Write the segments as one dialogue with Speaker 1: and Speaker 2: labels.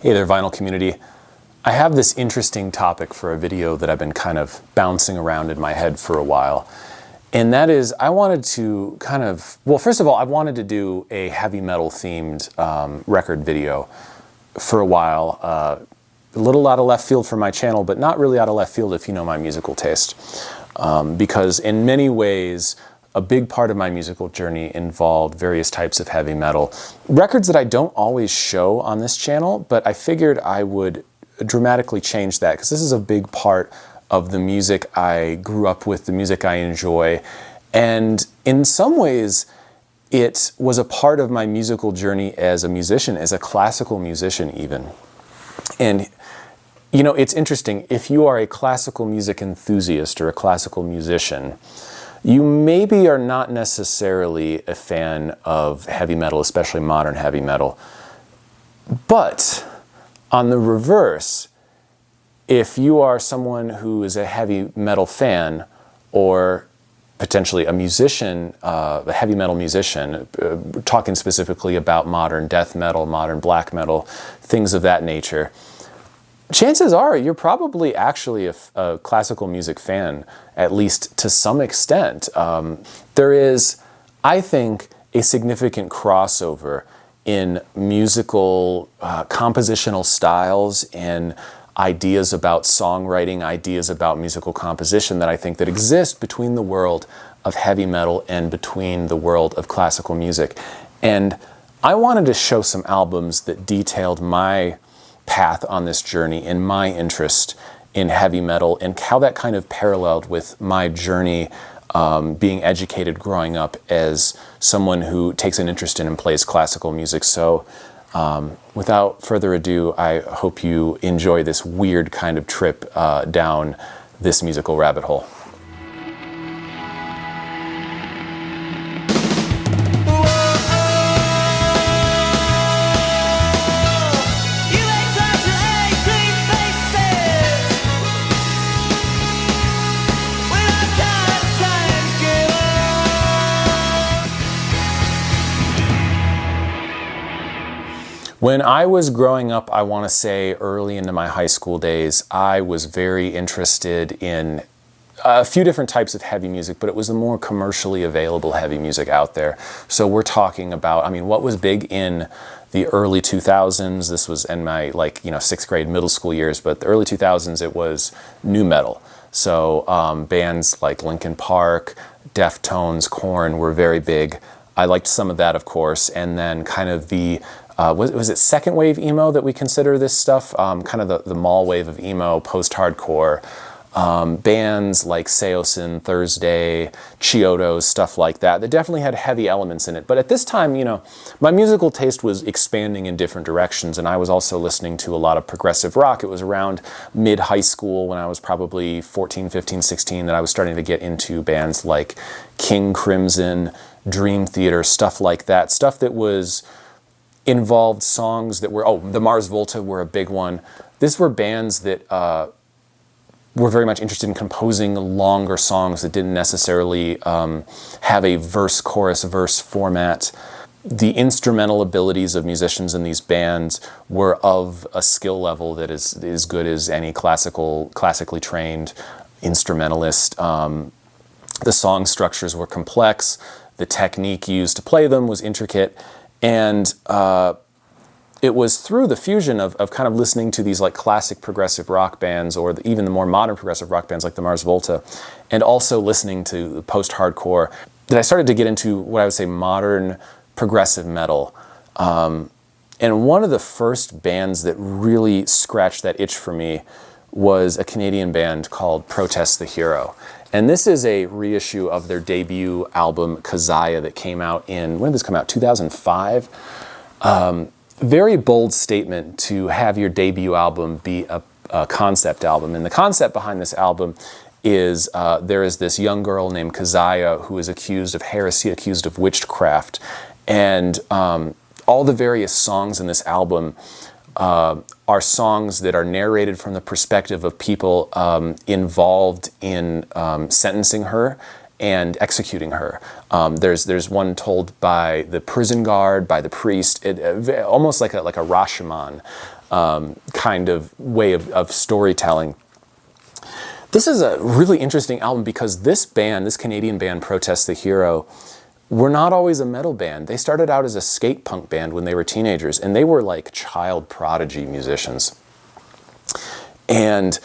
Speaker 1: Hey there, vinyl community. I have this interesting topic for a video that I've been kind of bouncing around in my head for a while. And that is, I wanted to first of all, I wanted to do a heavy metal themed record video for a while. A little out of left field for my channel, but not really out of left field if you know my musical taste. Because in many ways, a big part of my musical journey involved various types of heavy metal. Records that I don't always show on this channel, but I figured I would dramatically change that because this is a big part of the music I grew up with, the music I enjoy. And in some ways, it was a part of my musical journey as a musician, as a classical musician even. And you know, it's interesting, if you are a classical music enthusiast or a classical musician, you maybe are not necessarily a fan of heavy metal, especially modern heavy metal. But on the reverse, if you are someone who is a heavy metal fan or potentially a musician, a heavy metal musician, talking specifically about modern death metal, modern black metal, things of that nature, chances are you're probably actually a classical music fan, at least to some extent. There is, I think, a significant crossover in musical compositional styles and ideas about songwriting, ideas about musical composition that I think that exist between the world of heavy metal and between the world of classical music. And I wanted to show some albums that detailed my path on this journey and my interest in heavy metal and how that kind of paralleled with my journey being educated growing up as someone who takes an interest in and plays classical music. So without further ado, I hope you enjoy this weird kind of trip down this musical rabbit hole. When I was growing up, I want to say early into my high school days, I was very interested in a few different types of heavy music, but it was the more commercially available heavy music out there. So we're talking about, I mean, what was big in the early 2000s, this was in my sixth grade, middle school years, but the early 2000s, it was nu metal. So bands like Linkin Park, Deftones, Korn were very big. I liked some of that, of course, and then kind of the was it second wave emo that we consider this stuff? Kind of the mall wave of emo, post-hardcore. Bands like Seosin, Thursday, Chiodos, stuff like that. That definitely had heavy elements in it. But at this time, you know, my musical taste was expanding in different directions, and I was also listening to a lot of progressive rock. It was around mid-high school when I was probably 14, 15, 16 that I was starting to get into bands like King Crimson, Dream Theater, stuff like that. Stuff that was involved songs that were, the Mars Volta were a big one. These were bands that were very much interested in composing longer songs that didn't necessarily have a verse-chorus-verse format. The instrumental abilities of musicians in these bands were of a skill level that is as good as any classically trained instrumentalist. The song structures were complex. The technique used to play them was intricate. And it was through the fusion of kind of listening to these like classic progressive rock bands or even the more modern progressive rock bands like the Mars Volta, and also listening to post-hardcore, that I started to get into what I would say modern progressive metal. And one of the first bands that really scratched that itch for me was a Canadian band called Protest the Hero. And this is a reissue of their debut album, Kezia, that came out in, when did this come out, 2005? Very bold statement to have your debut album be a concept album. And the concept behind this album is there is this young girl named Kezia who is accused of heresy, accused of witchcraft. And all the various songs in this album are songs that are narrated from the perspective of people involved in sentencing her and executing her. There's one told by the prison guard, by the priest, almost like a Rashomon. kind of way of storytelling. This is a really interesting album because this band, this Canadian band, Protest the Hero, were not always a metal band. They started out as a skate punk band when they were teenagers, and they were like child prodigy musicians. And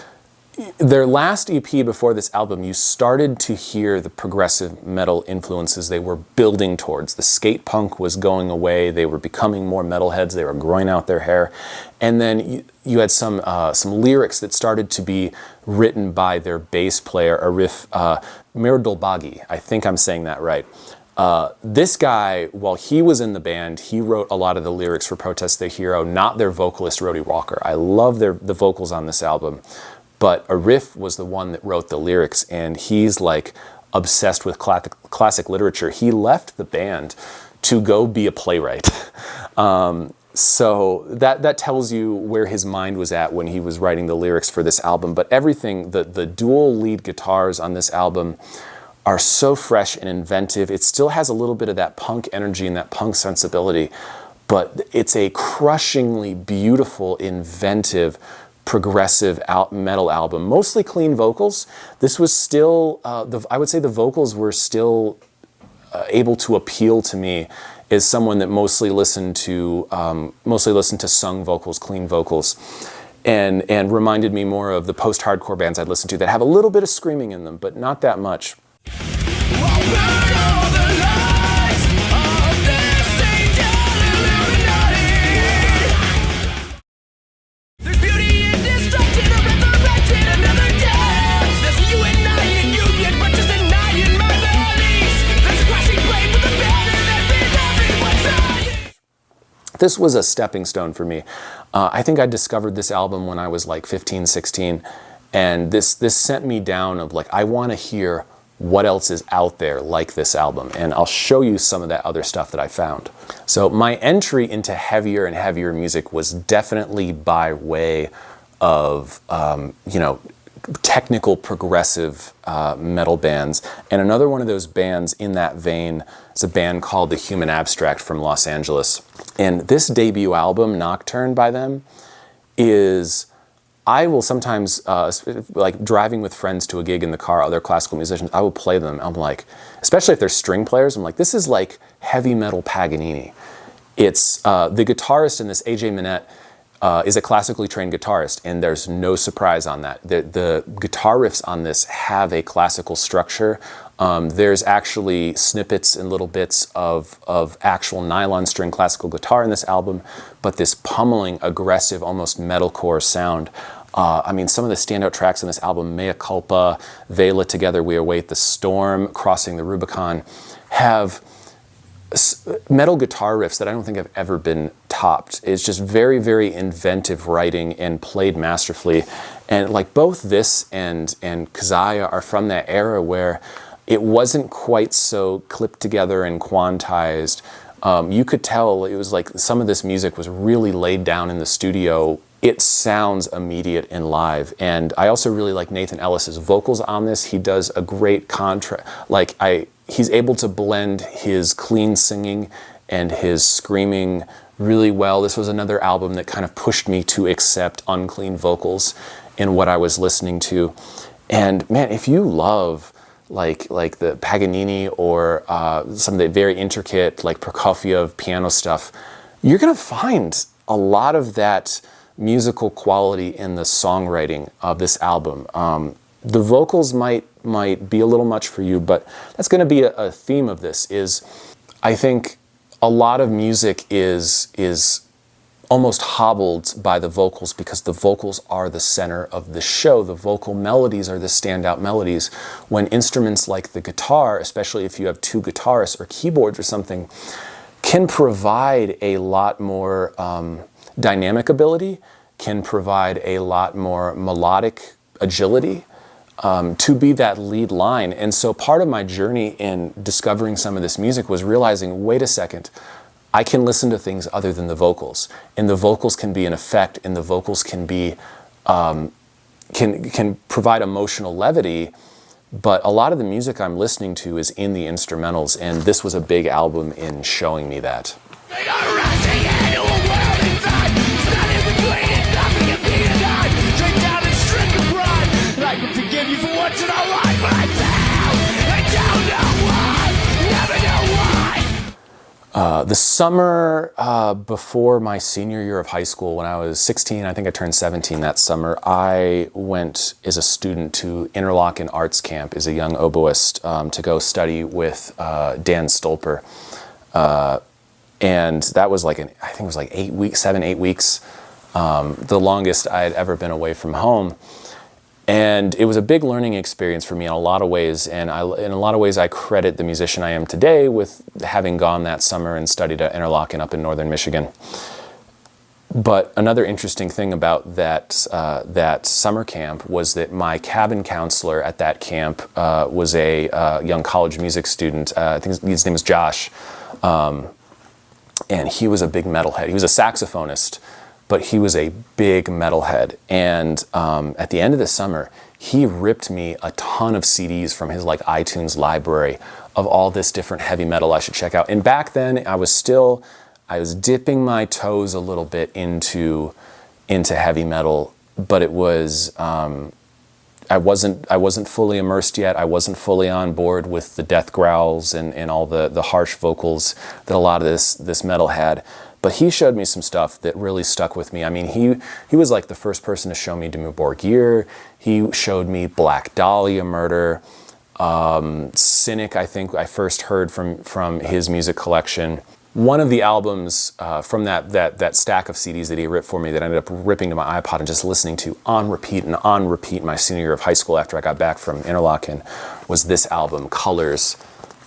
Speaker 1: their last EP before this album, you started to hear the progressive metal influences they were building towards. The skate punk was going away. They were becoming more metalheads. They were growing out their hair. And then you had some lyrics that started to be written by their bass player, Arif Mirdolbagi. I think I'm saying that right. This guy, while he was in the band, he wrote a lot of the lyrics for Protest the Hero, not their vocalist, Rody Walker. I love the vocals on this album. But Arif was the one that wrote the lyrics, and he's like obsessed with classic literature. He left the band to go be a playwright. So that tells you where his mind was at when he was writing the lyrics for this album. But everything, the dual lead guitars on this album are so fresh and inventive. It still has a little bit of that punk energy and that punk sensibility, but it's a crushingly beautiful, inventive, progressive metal album, mostly clean vocals. This was still, I would say the vocals were still able to appeal to me as someone that mostly listened to sung vocals, clean vocals, and reminded me more of the post-hardcore bands I'd listened to that have a little bit of screaming in them, but not that much. This was a stepping stone for me. I think I discovered this album when I was like 15, 16, and this sent me down of like, I want to hear what else is out there like this album, and I'll show you some of that other stuff that I found. So my entry into heavier and heavier music was definitely by way of, technical progressive metal bands. And another one of those bands in that vein is a band called The Human Abstract from Los Angeles. And this debut album, Nocturne, by them, is, I will sometimes, like driving with friends to a gig in the car, other classical musicians, I will play them. I'm like, especially if they're string players, I'm like, this is like heavy metal Paganini. It's the guitarist in this, AJ Minette, is a classically trained guitarist, and there's no surprise on that. The guitar riffs on this have a classical structure. There's actually snippets and little bits of actual nylon string classical guitar in this album, but this pummeling, aggressive, almost metalcore sound. I mean, some of the standout tracks on this album, Mea Culpa, Vela, Together We Await the Storm, Crossing the Rubicon, have metal guitar riffs that I don't think have ever been topped. It's just very, very inventive writing and played masterfully. And like both this and Kezia are from that era where it wasn't quite so clipped together and quantized. You could tell it was like some of this music was really laid down in the studio. It sounds immediate and live. And I also really like Nathan Ellis's vocals on this. He does a great contrast. He's able to blend his clean singing and his screaming really well. This was another album that kind of pushed me to accept unclean vocals in what I was listening to. And man, if you love like the Paganini or some of the very intricate like Prokofiev piano stuff, you're gonna find a lot of that musical quality in the songwriting of this album. The vocals might be a little much for you, but that's going to be a theme of this. Is I think a lot of music is almost hobbled by the vocals because the vocals are the center of the show. The vocal melodies are the standout melodies. When instruments like the guitar, especially if you have two guitarists or keyboards or something, can provide a lot more dynamic ability, can provide a lot more melodic agility, to be that lead line. And so part of my journey in discovering some of this music was realizing, wait a second, I can listen to things other than the vocals, and the vocals can be an effect, and the vocals can be can provide emotional levity. But a lot of the music I'm listening to is in the instrumentals, and this was a big album in showing me that. They are rushing into a world inside, standing between it. The summer before my senior year of high school, when I was 16, I think I turned 17 that summer, I went as a student to Interlochen Arts Camp as a young oboist to go study with Dan Stolper. And that was like, I think it was like 8 weeks, 7, 8 weeks, the longest I had ever been away from home. And it was a big learning experience for me in a lot of ways, and in a lot of ways I credit the musician I am today with having gone that summer and studied at Interlochen up in northern Michigan. But another interesting thing about that summer camp was that my cabin counselor at that camp was a young college music student. I think his name was Josh, and he was a big metalhead. He was a saxophonist, but he was a big metalhead. And at the end of the summer, he ripped me a ton of CDs from his like iTunes library of all this different heavy metal I should check out. And back then, I was dipping my toes a little bit into heavy metal, but it was I wasn't fully immersed yet. I wasn't fully on board with the death growls and all the harsh vocals that a lot of this metal had. But he showed me some stuff that really stuck with me. I mean, he was like the first person to show me Dimmu Borgir. He showed me Black Dahlia Murder. Cynic, I think I first heard from his music collection. One of the albums from that stack of CDs that he ripped for me that I ended up ripping to my iPod and just listening to on repeat my senior year of high school after I got back from Interlochen was this album, Colors,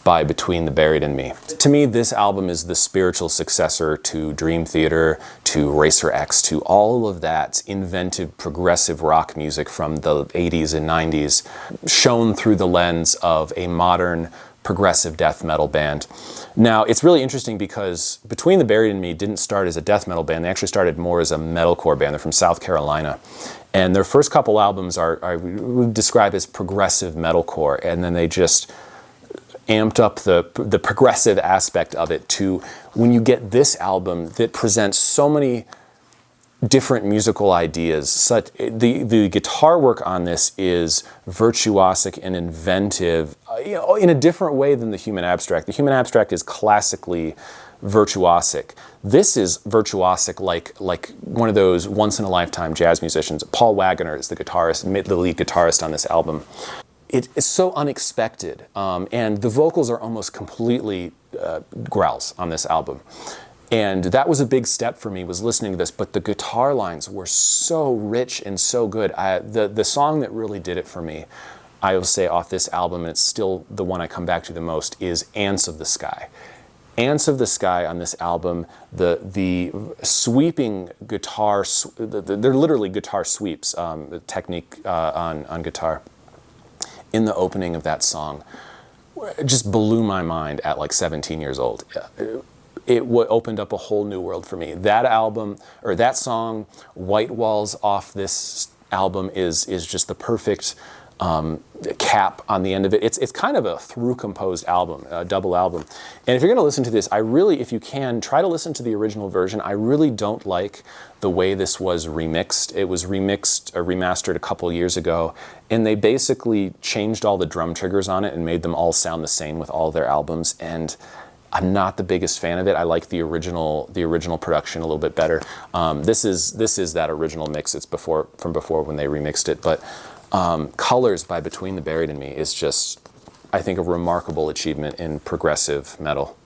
Speaker 1: by Between the Buried and Me. To me, this album is the spiritual successor to Dream Theater, to Racer X, to all of that inventive progressive rock music from the 80s and 90s, shown through the lens of a modern progressive death metal band. Now, it's really interesting because Between the Buried and Me didn't start as a death metal band. They actually started more as a metalcore band. They're from South Carolina. And their first couple albums I would describe as progressive metalcore, and then they just amped up the progressive aspect of it to when you get this album that presents so many different musical ideas. The guitar work on this is virtuosic and inventive, in a different way than the Human Abstract. The Human Abstract is classically virtuosic. This is virtuosic like one of those once-in-a-lifetime jazz musicians. Paul Wagoner is the lead guitarist on this album. It's so unexpected, and the vocals are almost completely growls on this album. And that was a big step for me, was listening to this, but the guitar lines were so rich and so good. The song that really did it for me, I will say off this album, and it's still the one I come back to the most, is Ants of the Sky. Ants of the Sky on this album, the sweeping guitar, they're literally guitar sweeps, the technique on guitar. In the opening of that song, just blew my mind at like 17 years old. It opened up a whole new world for me. That album, or that song, White Walls off this album is just the perfect cap on the end of it. It's kind of a through-composed album, a double album. And if you're gonna listen to this, if you can, try to listen to the original version. I really don't like the way this was remixed. It was remixed or remastered a couple years ago, and they basically changed all the drum triggers on it and made them all sound the same with all their albums. And I'm not the biggest fan of it. I like the original production a little bit better. This is that original mix. It's from before when they remixed it. But Colors by Between the Buried and Me is just, I think, a remarkable achievement in progressive metal.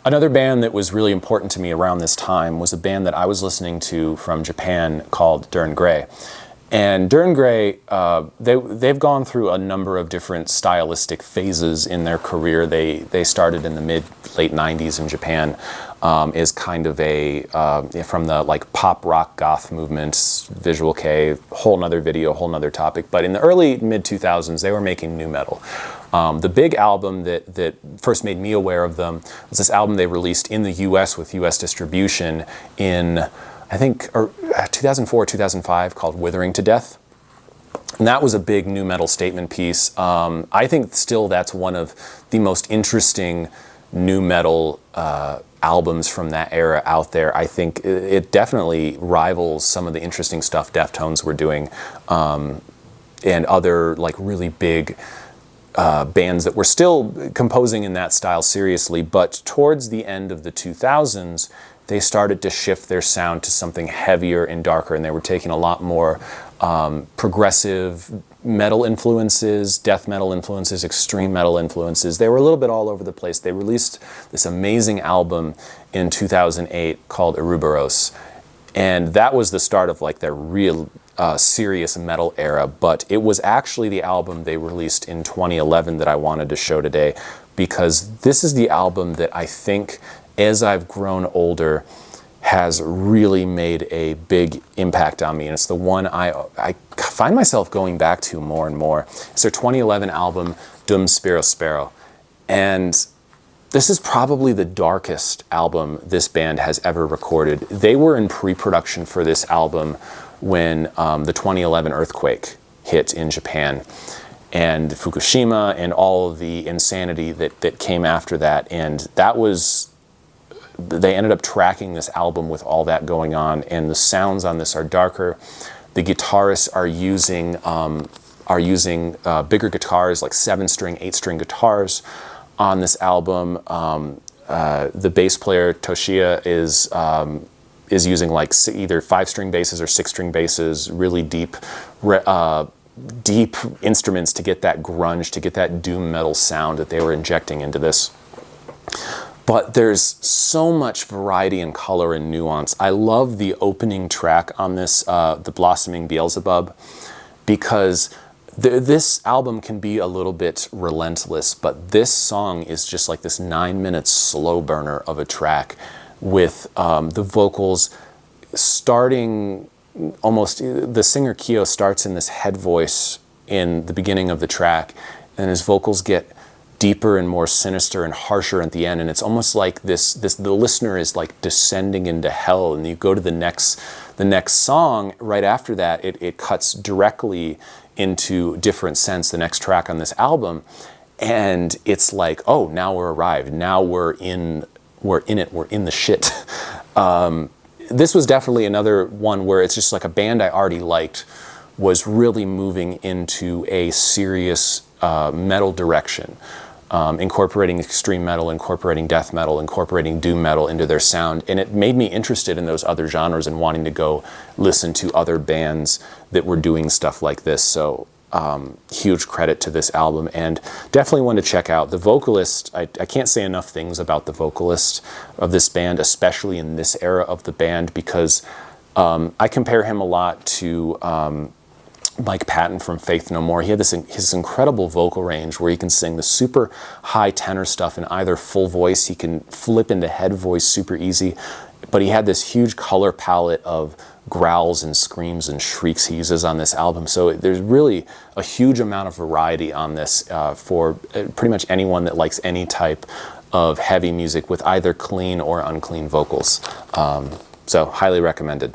Speaker 1: Another band that was really important to me around this time was a band that I was listening to from Japan called Dern Grey. And Dern Grey, they've gone through a number of different stylistic phases in their career. They started in the late 90s in Japan as kind of from the like pop rock goth movement, Visual K, whole nother video, whole nother topic. But in the early mid 2000s, they were making new metal. The big album that first made me aware of them was this album they released in the US with US distribution in, I think, 2004, 2005, called Withering to Death. And that was a big new metal statement piece. I think still that's one of the most interesting nu metal albums from that era out there. I think it definitely rivals some of the interesting stuff Deftones were doing, and other like really big bands that were still composing in that style seriously. But towards the end of the 2000s, they started to shift their sound to something heavier and darker, and they were taking a lot more progressive metal influences, death metal influences, extreme metal influences. They were a little bit all over the place. They released this amazing album in 2008 called Ouroboros, and that was the start of like their real serious metal era. But it was actually the album they released in 2011 that I wanted to show today, because this is the album that I think, as I've grown older, has really made a big impact on me, and it's the one I find myself going back to more and more. It's their 2011 album, Dum Spiro Spero, and this is probably the darkest album this band has ever recorded. They were in pre-production for this album when the 2011 earthquake hit in Japan, and Fukushima, and all of the insanity that came after that, and that was... They ended up tracking this album with all that going on, and the sounds on this are darker. The guitarists are using bigger guitars, like 7-string, 8-string guitars on this album. The bass player Toshiya is using like either 5-string basses or 6-string basses, really deep instruments to get that grunge, to get that doom metal sound that they were injecting into this. But there's so much variety and color and nuance. I love the opening track on this, The Blossoming Beelzebub, because this album can be a little bit relentless, but this song is just like this 9-minute slow burner of a track, with the vocals starting almost... The singer Kyo starts in this head voice in the beginning of the track, and his vocals get deeper and more sinister and harsher at the end, and it's almost like the listener is like descending into hell. And you go to the next song right after that, it cuts directly into Different Sense, the next track on this album, and it's like, oh, now we're arrived, now we're in the shit. This was definitely another one where it's just like a band I already liked was really moving into a serious metal direction. Incorporating extreme metal, incorporating death metal, incorporating doom metal into their sound. And it made me interested in those other genres and wanting to go listen to other bands that were doing stuff like this. So huge credit to this album, and definitely one to check out. The vocalist, I can't say enough things about the vocalist of this band, especially in this era of the band, because I compare him a lot to Mike Patton from Faith No More. He had his incredible vocal range where he can sing the super high tenor stuff in either full voice. He can flip into head voice super easy, but he had this huge color palette of growls and screams and shrieks he uses on this album. So there's really a huge amount of variety on this for pretty much anyone that likes any type of heavy music with either clean or unclean vocals. So highly recommended.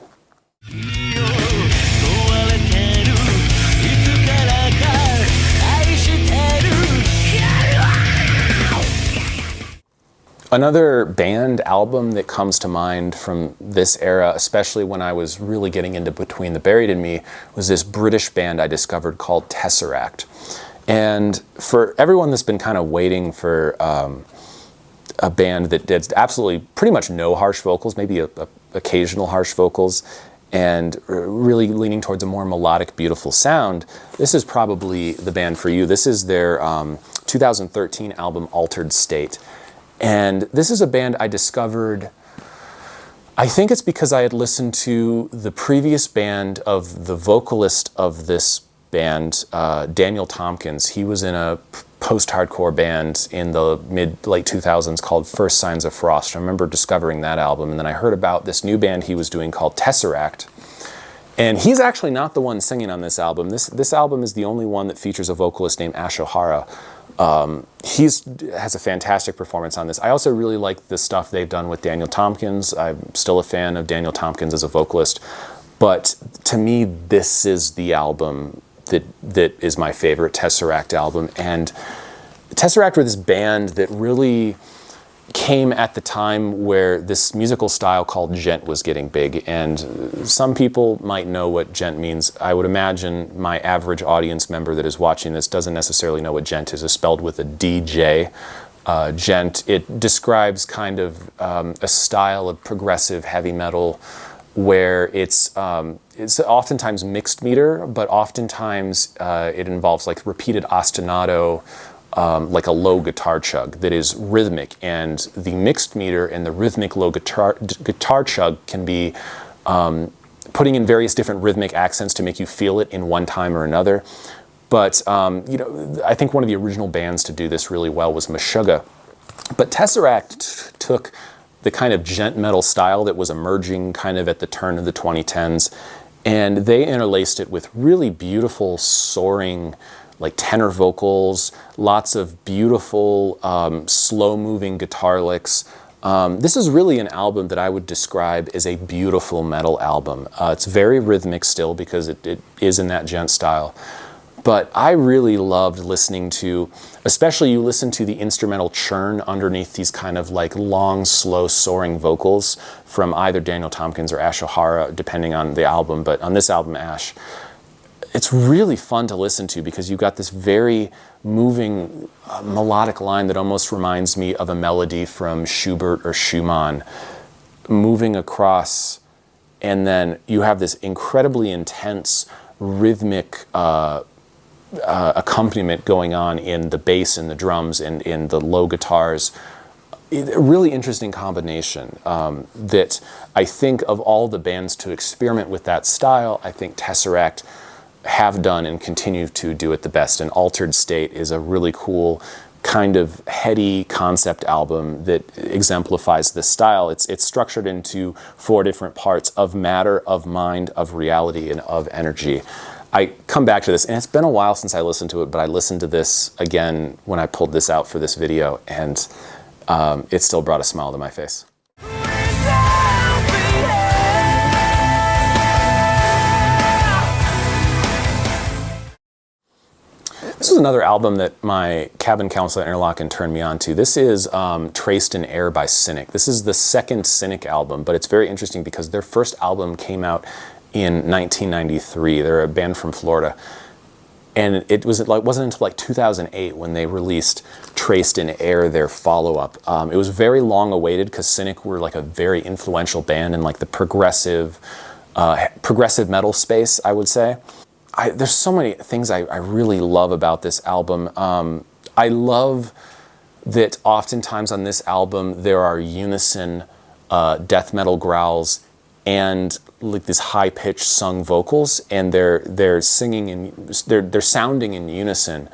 Speaker 1: Another band album that comes to mind from this era, especially when I was really getting into Between the Buried and Me, was this British band I discovered called Tesseract. And for everyone that's been kind of waiting for a band that did absolutely pretty much no harsh vocals, maybe occasional harsh vocals, and really leaning towards a more melodic, beautiful sound, this is probably the band for you. This is their 2013 album, Altered State. And this is a band I discovered, I think it's because I had listened to the previous band of the vocalist of this band, Daniel Tompkins. He was in a post-hardcore band in the late 2000s called First Signs of Frost. I remember discovering that album, and then I heard about this new band he was doing called Tesseract. And he's actually not the one singing on this album. This album is the only one that features a vocalist named Ash O'Hara. He has a fantastic performance on this. I also really like the stuff they've done with Daniel Tompkins. I'm still a fan of Daniel Tompkins as a vocalist. But to me, this is the album that is my favorite Tesseract album. And Tesseract were this band that really came at the time where this musical style called djent was getting big, and some people might know what djent means. I would imagine my average audience member that is watching this doesn't necessarily know what djent is. It's spelled with a DJ. Djent, it describes kind of a style of progressive heavy metal where it's oftentimes mixed meter, but oftentimes it involves like repeated ostinato, like a low guitar chug that is rhythmic, and the mixed meter and the rhythmic low guitar chug can be putting in various different rhythmic accents to make you feel it in one time or another. But you know, I think one of the original bands to do this really well was Meshuggah. But Tesseract took the kind of djent metal style that was emerging kind of at the turn of the 2010s, and they interlaced it with really beautiful soaring like tenor vocals, lots of beautiful slow-moving guitar licks. This is really an album that I would describe as a beautiful metal album. It's very rhythmic still because it is in that djent style. But I really loved listening to, especially you listen to the instrumental churn underneath these kind of like long, slow, soaring vocals from either Daniel Tompkins or Ash O'Hara, depending on the album, but on this album, Ash. It's really fun to listen to because you've got this very moving melodic line that almost reminds me of a melody from Schubert or Schumann moving across, and then you have this incredibly intense rhythmic accompaniment going on in the bass and the drums and in the low guitars. A really interesting combination that I think of all the bands to experiment with that style, I think Tesseract have done and continue to do it the best. And Altered State is a really cool kind of heady concept album that exemplifies this style. It's structured into 4 different parts of matter, of mind, of reality, and of energy. I come back to this, and it's been a while since I listened to it, but I listened to this again when I pulled this out for this video, and it still brought a smile to my face. This is another album that my cabin counselor at Interlochen turned me on to. This is Traced in Air by Cynic. This is the second Cynic album, but it's very interesting because their first album came out in 1993. They're a band from Florida. And it wasn't until like 2008 when they released Traced in Air, their follow-up. It was very long awaited because Cynic were like a very influential band in like the progressive metal space, I would say. There's so many things I really love about this album. I love that oftentimes on this album there are unison death metal growls and like this high-pitched sung vocals, and they're singing and they're sounding in unison,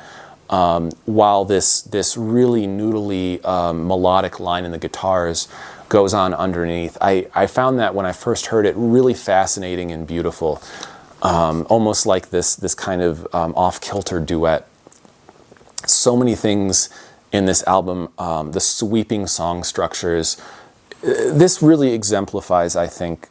Speaker 1: while this really noodly melodic line in the guitars goes on underneath. I found that when I first heard it really fascinating and beautiful. Almost like this kind of off-kilter duet. So many things in this album, the sweeping song structures. This really exemplifies, I think,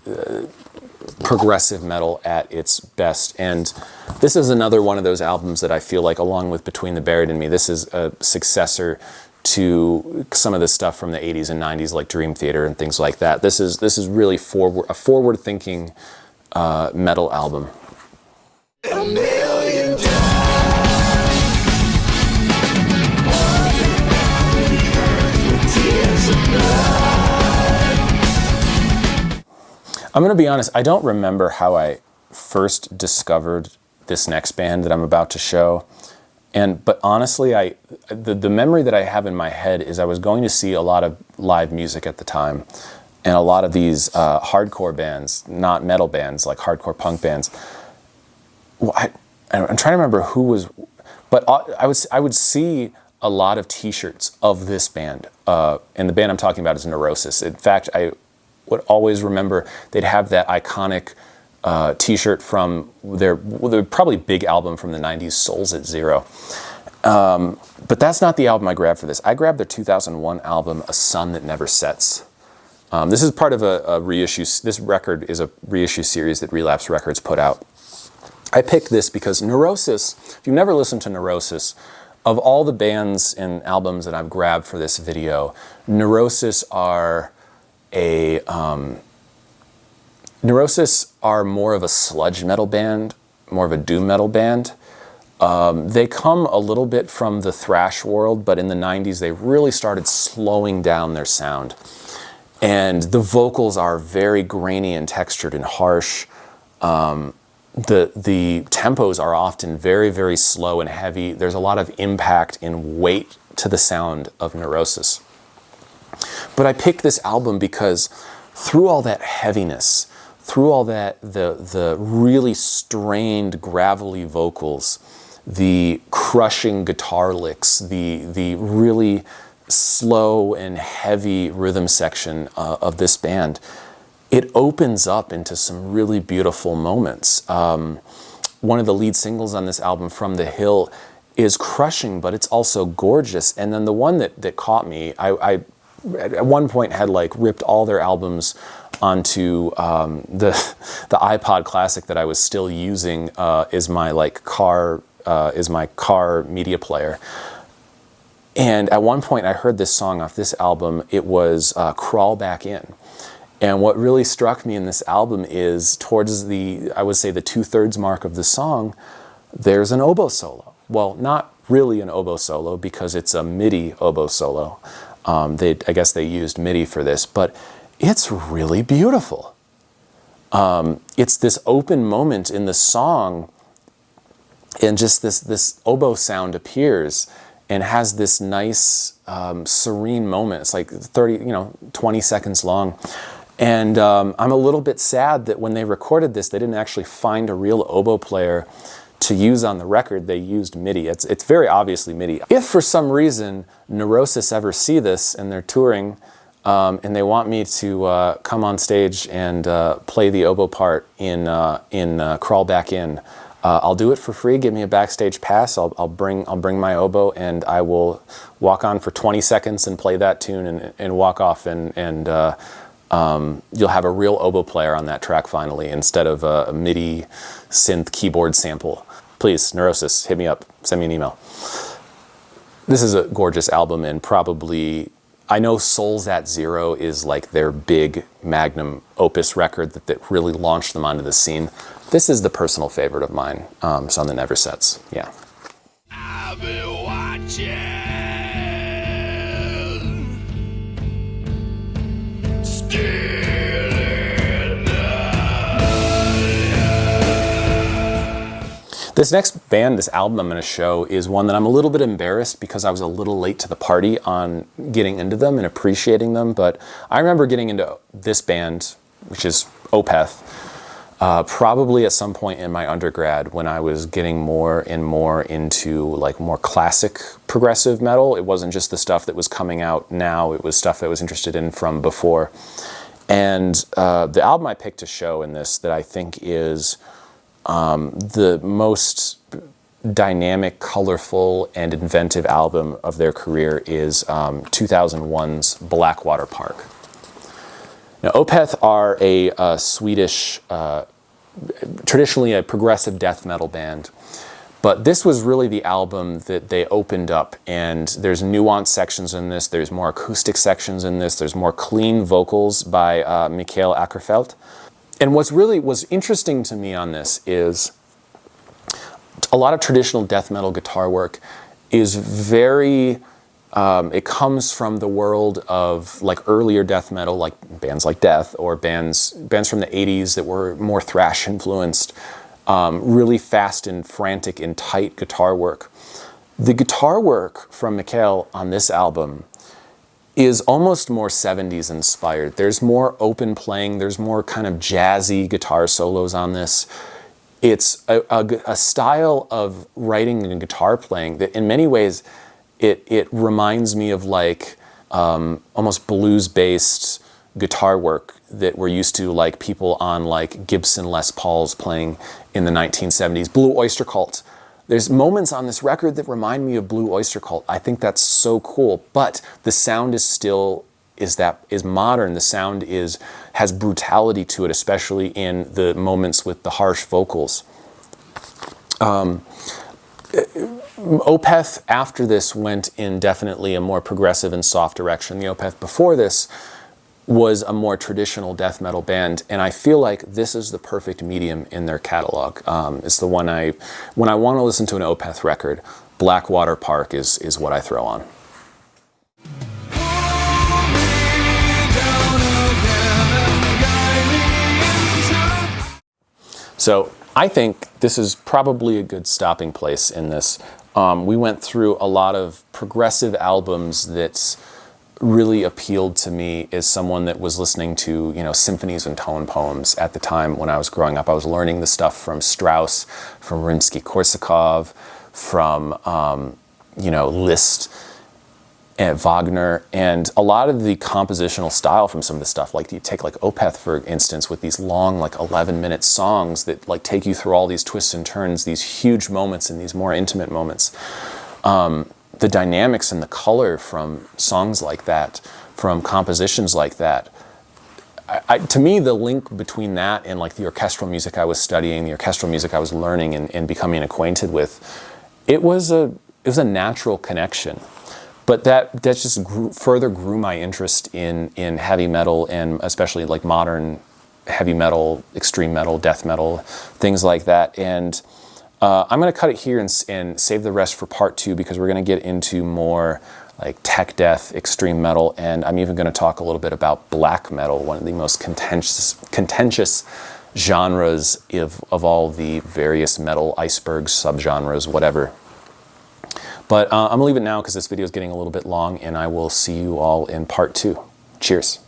Speaker 1: progressive metal at its best. And this is another one of those albums that I feel like, along with Between the Buried and Me, this is a successor to some of the stuff from the 80s and 90s, like Dream Theater and things like that. This is really a forward-thinking metal album.
Speaker 2: A million times.
Speaker 1: I'm going to be honest, I don't remember how I first discovered this next band that I'm about to show. But honestly, the memory that I have in my head is I was going to see a lot of live music at the time, and a lot of these hardcore bands, not metal bands, like hardcore punk bands. Well, I'm trying to remember who was, but I would see a lot of T-shirts of this band, and the band I'm talking about is Neurosis. In fact, I would always remember they'd have that iconic T-shirt from their probably big album from the 90s, Souls at Zero. But that's not the album I grabbed for this. I grabbed their 2001 album, A Sun That Never Sets. This is part of a reissue. This record is a reissue series that Relapse Records put out. I picked this because Neurosis, if you've never listened to Neurosis, of all the bands and albums that I've grabbed for this video, Neurosis are more of a sludge metal band, more of a doom metal band. They come a little bit from the thrash world, but in the 90s they really started slowing down their sound. And the vocals are very grainy and textured and harsh. The tempos are often very, very slow and heavy. There's a lot of impact and weight to the sound of Neurosis. But I picked this album because through all that heaviness, through all that, the really strained, gravelly vocals, the crushing guitar licks, the really slow and heavy rhythm section of this band, it opens up into some really beautiful moments. One of the lead singles on this album, From the Hill, is crushing, but it's also gorgeous. And then the one that caught me, I at one point had like ripped all their albums onto the iPod Classic that I was still using is my car media player. And at one point I heard this song off this album. It was Crawl Back In. And what really struck me in this album is towards I would say the 2/3 mark of the song, there's an oboe solo. Well, not really an oboe solo because it's a MIDI oboe solo. I guess they used MIDI for this, but it's really beautiful. It's this open moment in the song, and just this oboe sound appears and has this nice serene moment. It's like 20 seconds long. And I'm a little bit sad that when they recorded this, they didn't actually find a real oboe player to use on the record. They used MIDI. It's very obviously MIDI. If for some reason Neurosis ever see this and they're touring and they want me to come on stage and play the oboe part in Crawl Back In, I'll do it for free. Give me a backstage pass. I'll bring my oboe and I will walk on for 20 seconds and play that tune and walk off and you'll have a real oboe player on that track finally instead of a MIDI synth keyboard sample. Please, Neurosis, hit me up. Send me an email. This is a gorgeous album, and probably, I know Souls at Zero is like their big magnum opus record that really launched them onto the scene. This is the personal favorite of mine. It's on the Never Sets. Yeah.
Speaker 2: I've been watching.
Speaker 1: This next band, this album I'm going to show, is one that I'm a little bit embarrassed because I was a little late to the party on getting into them and appreciating them. But I remember getting into this band, which is Opeth, probably at some point in my undergrad when I was getting more and more into like more classic progressive metal. It wasn't just the stuff that was coming out now, it was stuff that I was interested in from before. And the album I picked to show in this that I think is the most dynamic, colorful, and inventive album of their career is 2001's Blackwater Park. Now, Opeth are a Swedish, traditionally a progressive death metal band, but this was really the album that they opened up, and there's nuanced sections in this, there's more acoustic sections in this, there's more clean vocals by Mikael Åkerfeldt. And what's interesting to me on this is a lot of traditional death metal guitar work is very, it comes from the world of like earlier death metal, like bands like Death, or bands from the 80s that were more thrash influenced, really fast and frantic and tight guitar work. The guitar work from Mikael on this album is almost more 70s inspired. There's more open playing, there's more kind of jazzy guitar solos on this. It's a style of writing and guitar playing that in many ways it reminds me of like almost blues-based guitar work that we're used to, like people on like Gibson Les Pauls playing in the 1970s. Blue Oyster Cult. There's moments on this record that remind me of Blue Oyster Cult. I think that's so cool, but the sound is still is modern. The sound has brutality to it, especially in the moments with the harsh vocals. Opeth after this went in definitely a more progressive and soft direction. The Opeth before this was a more traditional death metal band, and I feel like this is the perfect medium in their catalog. It's the one when I want to listen to an Opeth record, Blackwater Park is what I throw on. So I think this is probably a good stopping place in this. We went through a lot of progressive albums that really appealed to me as someone that was listening to, symphonies and tone poems at the time when I was growing up. I was learning the stuff from Strauss, from Rimsky-Korsakov, from, Liszt and Wagner, and a lot of the compositional style from some of the stuff. Like you take like Opeth, for instance, with these long, like 11-minute songs that like take you through all these twists and turns, these huge moments and these more intimate moments. The dynamics and the color from songs like that, from compositions like that, to me, the link between that and like the orchestral music I was studying, the orchestral music I was learning and becoming acquainted with, it was a natural connection. But that just further grew my interest in heavy metal, and especially like modern heavy metal, extreme metal, death metal, things like that. And I'm going to cut it here and save the rest for part 2, because we're going to get into more like tech death, extreme metal, and I'm even going to talk a little bit about black metal, one of the most contentious genres of all the various metal icebergs, subgenres, whatever. But I'm going to leave it now because this video is getting a little bit long, and I will see you all in part 2. Cheers.